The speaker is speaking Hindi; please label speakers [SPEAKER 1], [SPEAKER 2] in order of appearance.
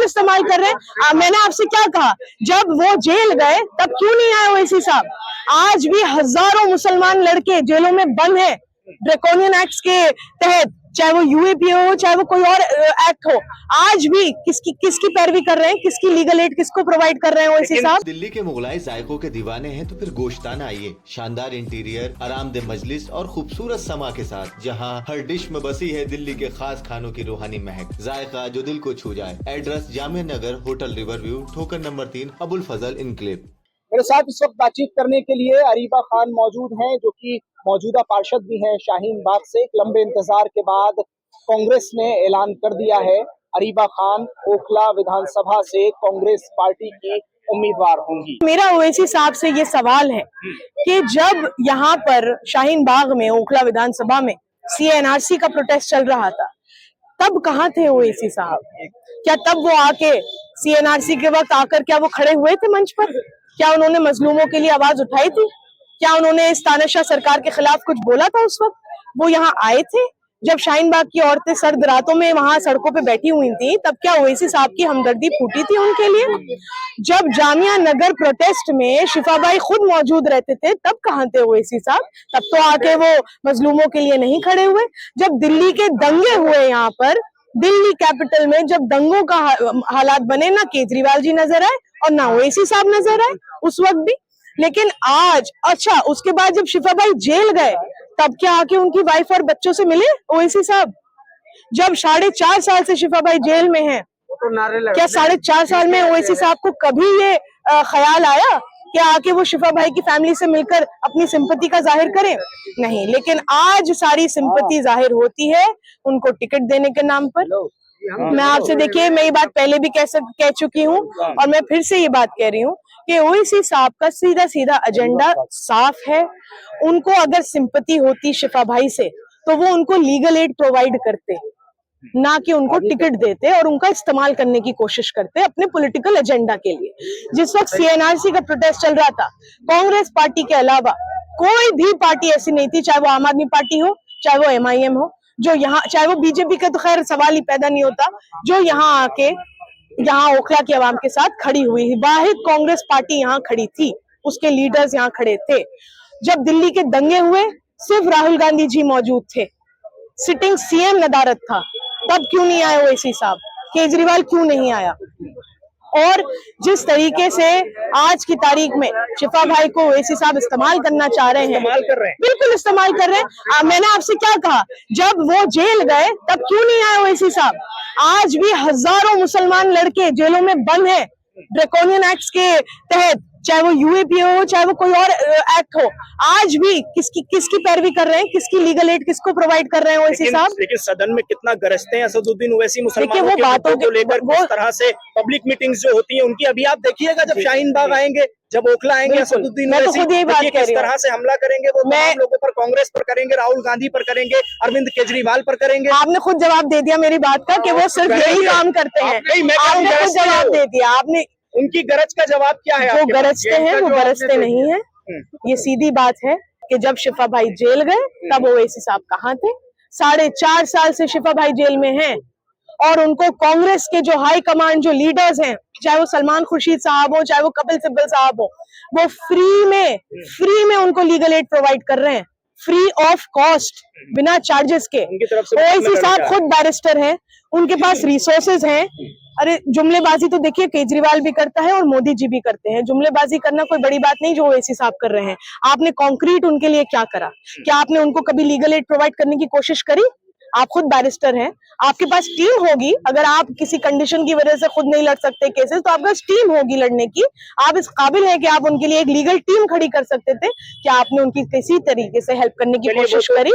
[SPEAKER 1] इस्तेमाल कर रहे हैं। मैंने आपसे क्या कहा, जब वो जेल गए तब क्यों नहीं आए ओवैसी साहब? आज भी हजारों मुसलमान लड़के जेलों में बंद हैं ड्रैकोनियन एक्ट्स के तहत, चाहे वो यूएपीए हो चाहे वो कोई और एक्ट हो। आज भी किसकी पैरवी कर रहे हैं, किसकी लीगल एड किसको प्रोवाइड कर रहे हैं ओवैसी साहब?
[SPEAKER 2] दिल्ली के मुगलाई जायकों के दीवाने हैं तो फिर गोश्ताना आइए। शानदार इंटीरियर, आरामदेह मजलिस और खूबसूरत समा के साथ, जहां हर डिश में बसी है दिल्ली के खास खानों की रूहानी महक, जायका जो दिल को छू जाए। Address Jamia Nagar, hotel river view, ठोकर नंबर 3, अबुल फजल इनक्लेव।
[SPEAKER 3] मेरे साथ इस वक्त बातचीत करने के लिए अरीबा खान मौजूद हैं, जो कि मौजूदा पार्षद भी हैं शाहीन बाग से। एक लंबे इंतजार के बाद कांग्रेस ने ऐलान कर दिया है, अरीबा खान ओखला विधानसभा से कांग्रेस पार्टी की उम्मीदवार होंगी।
[SPEAKER 1] मेरा ओवैसी साहब से ये सवाल है कि जब यहाँ पर शाहीन बाग में ओखला विधानसभा में सीएनआरसी का प्रोटेस्ट चल रहा था, तब कहाँ थे ओवैसी साहब? क्या तब वो आके सीएनआरसी के वक्त आकर क्या वो खड़े हुए थे मंच पर? क्या उन्होंने मजलूमों के लिए आवाज उठाई थी? क्या उन्होंने इस तानाशाह सरकार के खिलाफ कुछ बोला था उस वक्त? वो यहाँ आए थे जब शाहीन बाग की औरतें सर्द रातों में वहां सड़कों पे बैठी हुई थी, तब क्या ओवैसी साहब की हमदर्दी फूटी थी उनके लिए? जब जामिया नगर प्रोटेस्ट में शिफाबाई खुद मौजूद रहते थे, तब कहाँ थे ओवैसी साहब? तब तो आके वो मजलूमों के लिए नहीं खड़े हुए। जब दिल्ली के दंगे हुए यहाँ पर, दिल्ली कैपिटल में जब दंगों का हालात बने, ना केजरीवाल जी नजर आए और ना ओवैसी साहब नजर आए उस वक्त भी। लेकिन आज, अच्छा उसके बाद जब शिफाबाई जेल गए, तब क्या आके उनकी वाइफ और बच्चों से मिले ओवैसी साहब? जब 4.5 साल से शिफाबाई जेल में हैं, क्या 4.5 साल में ओवैसी साहब को कभी ये ख्याल आया कि आके वो शिफाबाई की फैमिली से मिलकर अपनी सिंपैथी का जाहिर करें? नहीं। लेकिन आज सारी सिंपैथी जाहिर होती है उनको टिकट देने के नाम पर। मैं आपसे, देखिए, मैं ये बात पहले भी कह चुकी हूँ और मैं फिर से ये बात कह रही हूँ कि ओवैसी साहब का सीधा सीधा एजेंडा साफ है। उनको अगर सिंपैथी होती शिफाबाई से तो वो उनको लीगल एड प्रोवाइड करते, ना कि उनको टिकट देते और उनका इस्तेमाल करने की कोशिश करते अपने पॉलिटिकल एजेंडा के लिए। जिस वक्त सीएनआरसी का प्रोटेस्ट चल रहा था, कांग्रेस पार्टी के अलावा कोई भी पार्टी ऐसी नहीं थी, चाहे वो आम आदमी पार्टी हो, चाहे वो एमआईएम हो, जो यहाँ, चाहे वो बीजेपी का तो खैर सवाल ही पैदा नहीं होता, जो यहाँ आके यहाँ ओखला की आवाम के साथ खड़ी हुई। वाहिद कांग्रेस पार्टी यहाँ खड़ी थी, उसके लीडर्स यहाँ खड़े थे। जब दिल्ली के दंगे हुए, सिर्फ राहुल गांधी जी मौजूद थे, सिटिंग सीएम नदारत था, तब क्यों नहीं आए ओवैसी साहब? केजरीवाल क्यों नहीं आया? और जिस तरीके से आज की तारीख में शिफा भाई को ओवैसी साहब इस्तेमाल करना चाह रहे हैं, बिल्कुल इस्तेमाल कर रहे हैं। मैंने आपसे क्या कहा, जब वो जेल गए तब क्यों नहीं आए ओवैसी साहब? आज भी हजारों मुसलमान लड़के जेलों में बंद हैं ड्रैकोनियन एक्ट्स के तहत, चाहे वो यूएपीए हो चाहे वो कोई और एक्ट हो। आज भी किसकी पैरवी कर रहे हैं, किसकी लीगल एड किसको प्रोवाइड कर रहे हैं ओवैसी साहब?
[SPEAKER 3] लेकिन सदन में कितना गरजते हैं असदुद्दीन ओवैसी मुसलमानों के बातों को लेकर, किस तरह से पब्लिक मीटिंग्स जो होती हैं उनकी, अभी आप देखिएगा जब शाहीन बाग आएंगे, जब ओखला आएंगे असदुद्दीन ओवैसी, किस तरह से हमला करेंगे वो तमाम लोगों पर, कांग्रेस पर करेंगे, राहुल गांधी पर करेंगे, अरविंद केजरीवाल पर करेंगे।
[SPEAKER 1] आपने खुद जवाब दे दिया मेरी बात का कि वो सिर्फ यही काम करते हैं। आपने खुद जवाब दे दिया। आपने
[SPEAKER 3] उनकी गरज का जवाब क्या है?
[SPEAKER 1] जो गरजते हैं वो गरजते नहीं है। ये सीधी बात है कि जब शिफा भाई जेल गए तब ओवैसी साहब कहाँ थे? 4.5 साल से शिफा भाई जेल में हैं और उनको कांग्रेस के जो हाई कमांड, जो लीडर्स हैं, चाहे वो सलमान खुर्शीद साहब हो चाहे वो कपिल सिब्बल साहब हो, वो फ्री में उनको लीगल एड प्रोवाइड कर रहे हैं, फ्री ऑफ कॉस्ट, बिना चार्जेस के। ओवैसी साहब खुद बैरिस्टर हैं, उनके पास रिसोर्सेज हैं। अरे जुमलेबाजी तो देखिए केजरीवाल भी करता है और मोदी जी भी करते हैं। जुमलेबाजी करना कोई बड़ी बात नहीं जो ओवैसी साहब कर रहे हैं। आपने कॉन्क्रीट उनके लिए क्या करा? क्या आपने उनको कभी लीगल एड प्रोवाइड करने की कोशिश करी? आप खुद बैरिस्टर हैं, आपके पास टीम होगी। अगर आप किसी कंडीशन की वजह से खुद नहीं लड़ सकते केसेस, तो आपके पास टीम होगी लड़ने की। आप इस काबिल हैं कि आप उनके लिए एक लीगल टीम खड़ी कर सकते थे। क्या आपने उनकी किसी तरीके से हेल्प करने की कोशिश करी?